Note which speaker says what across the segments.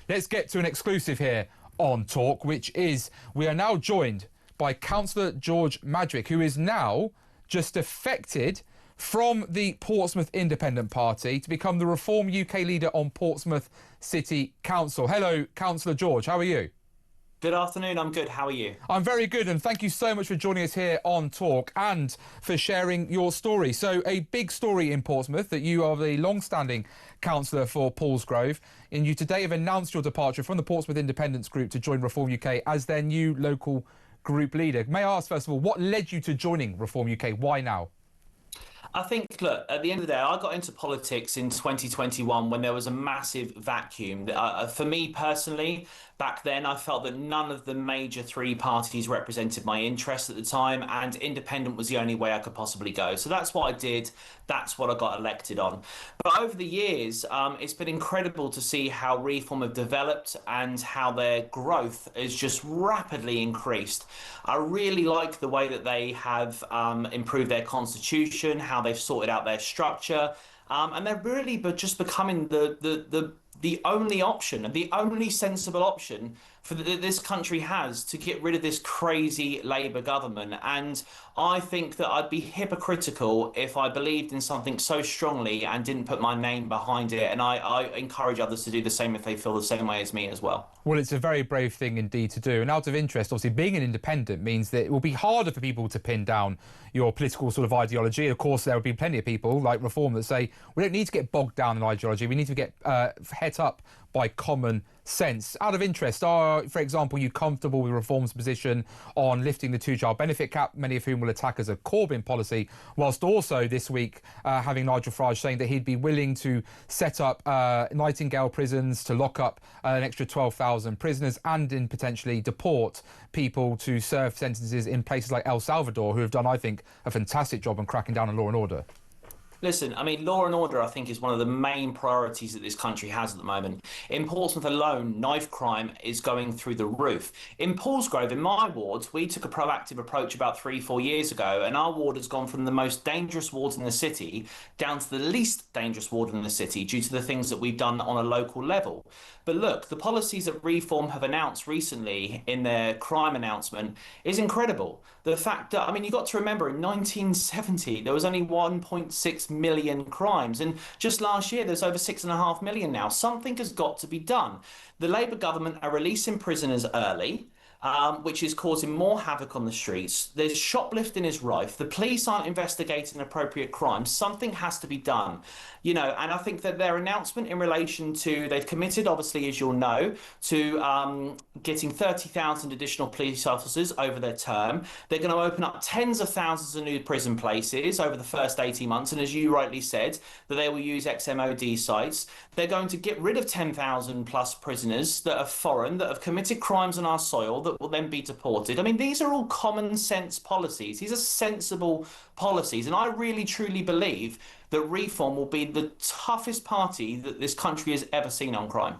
Speaker 1: Let's get to an exclusive here on Talk, which is we are now joined by Councillor George Madgwick, who is now just defected from the Portsmouth Independent Party to become the Reform UK leader on Portsmouth City Council. Hello, Councillor George, how are you?
Speaker 2: Good afternoon, I'm good. How are you?
Speaker 1: I'm very good, and thank you so much for joining us here on Talk and for sharing your story. So a big story in Portsmouth that you are the long-standing councillor for Paulsgrove, and you today have announced your departure from the Portsmouth Independents group to join Reform UK as their new local group leader. May I ask, first of all, what led you to joining Reform UK? Why now?
Speaker 2: I think, look, at the end of the day, I got into politics in 2021 when there was a massive vacuum. For me personally, back then, I felt that none of the major three parties represented my interests at the time, and independent was the only way I could possibly go. So that's what I did. That's what I got elected on. But over the years, it's been incredible to see how Reform have developed and how their growth has just rapidly increased. I really like the way that they have improved their constitution, how they've sorted out their structure, and they're really just becoming the only option and the only sensible option for this country has to get rid of this crazy Labour government. And I think that I'd be hypocritical if I believed in something so strongly and didn't put my name behind it. And I encourage others to do the same if they feel the same way as me as well.
Speaker 1: Well, it's a very brave thing indeed to do. And out of interest, obviously, being an independent means that it will be harder for people to pin down your political sort of ideology. Of course, there will be plenty of people like Reform that say, we don't need to get bogged down in ideology. We need to get het up by common sense. Out of interest, are, for example, you comfortable with Reform's position on lifting the two-child benefit cap, many of whom will attack as a Corbyn policy, whilst also this week having Nigel Farage saying that he'd be willing to set up Nightingale prisons to lock up an extra 12,000 prisoners and in potentially deport people to serve sentences in places like El Salvador, who have done, I think, a fantastic job on cracking down on law and order.
Speaker 2: Listen, I mean, law and order, I think, is one of the main priorities that this country has at the moment. In Portsmouth alone, knife crime is going through the roof. In Paulsgrove, in my ward, we took a proactive approach about 3-4 years ago, and our ward has gone from the most dangerous wards in the city down to the least dangerous ward in the city due to the things that we've done on a local level. But look, the policies that Reform have announced recently in their crime announcement is incredible. The fact that, I mean, you've got to remember, in 1970, there was only 1.6 million crimes. And just last year, there's over 6.5 million now. Something has got to be done. The Labour government are releasing prisoners early, which is causing more havoc on the streets. There's shoplifting is rife. The police aren't investigating appropriate crimes. Something has to be done. You know, and I think that their announcement in relation to, they've committed, obviously, as you'll know, to getting 30,000 additional police officers over their term. They're going to open up tens of thousands of new prison places over the first 18 months. And as you rightly said, that they will use ex-MOD sites. They're going to get rid of 10,000 plus prisoners that are foreign, that have committed crimes on our soil, that will then be deported. I mean, these are all common sense policies. These are sensible policies. And I really, truly believe that Reform will be the toughest party that this country has ever seen on crime.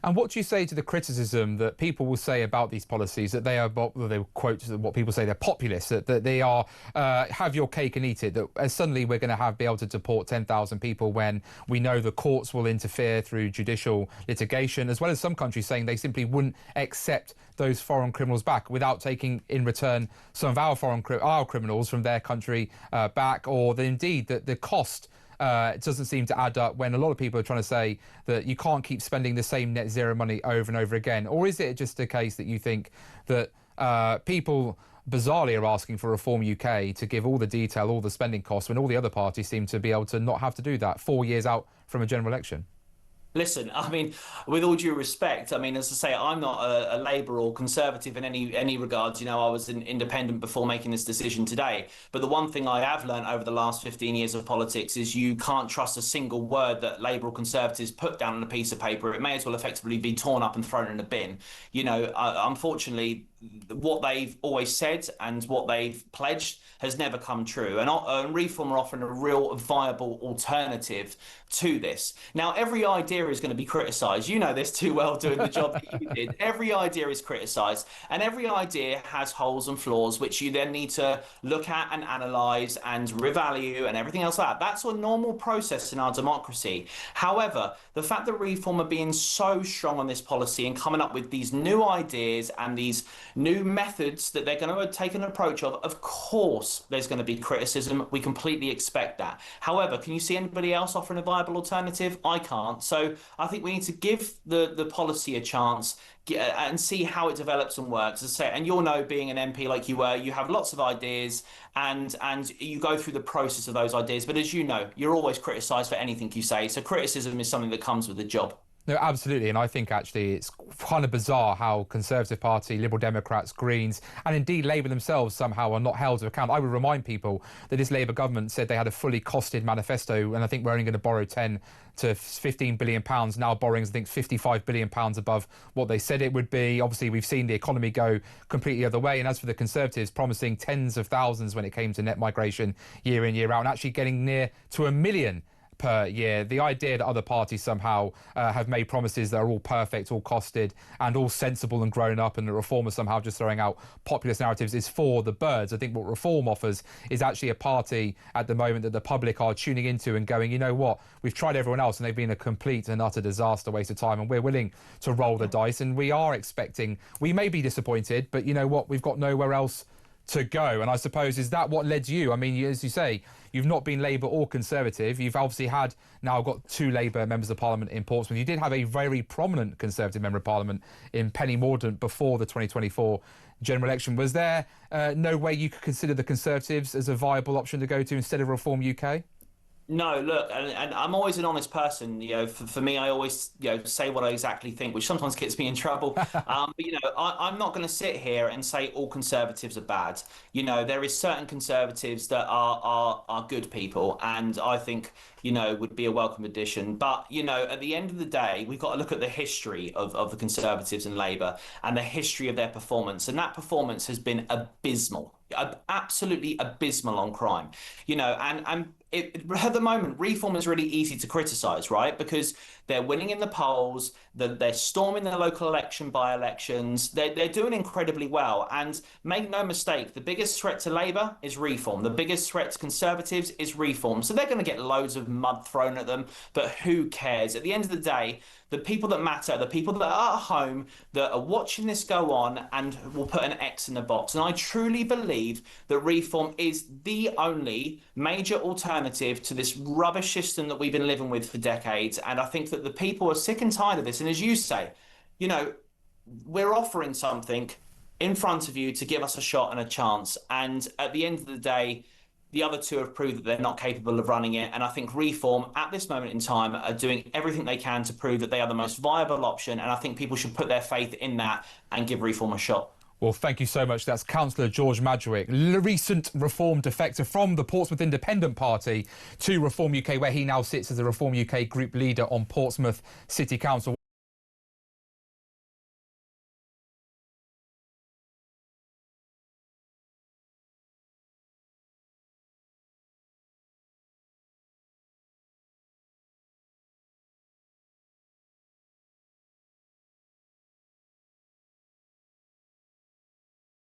Speaker 1: And what do you say to the criticism that people will say about these policies, that they are, they quote what people say, they're populist, that they are have your cake and eat it, that suddenly we're going to be able to deport 10,000 people when we know the courts will interfere through judicial litigation, as well as some countries saying they simply wouldn't accept those foreign criminals back without taking in return some of our criminals from their country back, or indeed that the cost it doesn't seem to add up when a lot of people are trying to say that you can't keep spending the same net zero money over and over again? Or is it just a case that you think that people bizarrely are asking for Reform UK to give all the detail, all the spending costs, when all the other parties seem to be able to not have to do that 4 years out from a general election?
Speaker 2: Listen, I mean, with all due respect, I mean, as I say, I'm not a Labour or Conservative in any regards. You know, I was an independent before making this decision today. But the one thing I have learned over the last 15 years of politics is you can't trust a single word that Labour or Conservatives put down on a piece of paper. It may as well effectively be torn up and thrown in a bin. You know, unfortunately, what they've always said and what they've pledged has never come true. And Reform are offering a real viable alternative to this. Now, every idea is going to be criticised. You know this too well, doing the job that you did. Every idea is criticised, and every idea has holes and flaws, which you then need to look at and analyse and revalue and everything else like that. That's a normal process in our democracy. However, the fact that Reform are being so strong on this policy and coming up with these new ideas and these new methods that they're going to take an approach of course there's going to be criticism. We completely expect that. However, can you see anybody else offering a viable alternative? I can't. So I think we need to give the policy a chance and see how it develops and works. As I say, and you'll know, being an MP like you were, you have lots of ideas and you go through the process of those ideas. But as you know, you're always criticised for anything you say. So criticism is something that comes with the job.
Speaker 1: No, absolutely. And I think actually it's kind of bizarre how Conservative Party, Liberal Democrats, Greens, and indeed Labour themselves somehow are not held to account. I would remind people that this Labour government said they had a fully costed manifesto, and I think we're only going to borrow 10 to 15 billion pounds. Now borrowing, I think, 55 billion pounds above what they said it would be. Obviously, we've seen the economy go completely the other way. And as for the Conservatives, promising tens of thousands when it came to net migration year in, year out, and actually getting near to 1 million per year. The idea that other parties somehow have made promises that are all perfect, all costed, and all sensible and grown up, and that Reform are somehow just throwing out populist narratives is for the birds. I think what Reform offers is actually a party at the moment that the public are tuning into and going, you know what, we've tried everyone else and they've been a complete and utter disaster, waste of time, and we're willing to roll the dice, and we are expecting, we may be disappointed, but you know what, we've got nowhere else to go. And I suppose, is that what led you? I mean, as you say, you've not been Labour or Conservative. You've obviously now got 2 Labour members of Parliament in Portsmouth. You did have a very prominent Conservative member of Parliament in Penny Mordaunt before the 2024 general election. Was there no way you could consider the Conservatives as a viable option to go to instead of Reform UK?
Speaker 2: No, look, and I'm always an honest person. You know, for me, I always, say what I exactly think, which sometimes gets me in trouble. But I'm not going to sit here and say all Conservatives are bad. There is certain Conservatives that are good people, and I think would be a welcome addition. But at the end of the day, we've got to look at the history of the Conservatives and Labour and the history of their performance, and that performance has been abysmal. Absolutely abysmal on crime, at the moment, Reform is really easy to criticise, right? Because they're winning in the polls, they're storming the local election by-elections, they're doing incredibly well. And make no mistake, the biggest threat to Labour is Reform. The biggest threat to Conservatives is Reform. So they're going to get loads of mud thrown at them, but who cares? At the end of the day, the people that matter, the people that are at home, that are watching this go on and will put an X in the box. And I truly believe that Reform is the only major alternative to this rubbish system that we've been living with for decades. And I think that the people are sick and tired of this. And as you say, we're offering something in front of you to give us a shot and a chance. And at the end of the day, the other two have proved that they're not capable of running it. And I think Reform, at this moment in time, are doing everything they can to prove that they are the most viable option. And I think people should put their faith in that and give Reform a shot.
Speaker 1: Well, thank you so much. That's Councillor George Madgwick, recent Reform defector from the Portsmouth Independent Party to Reform UK, where he now sits as a Reform UK group leader on Portsmouth City Council.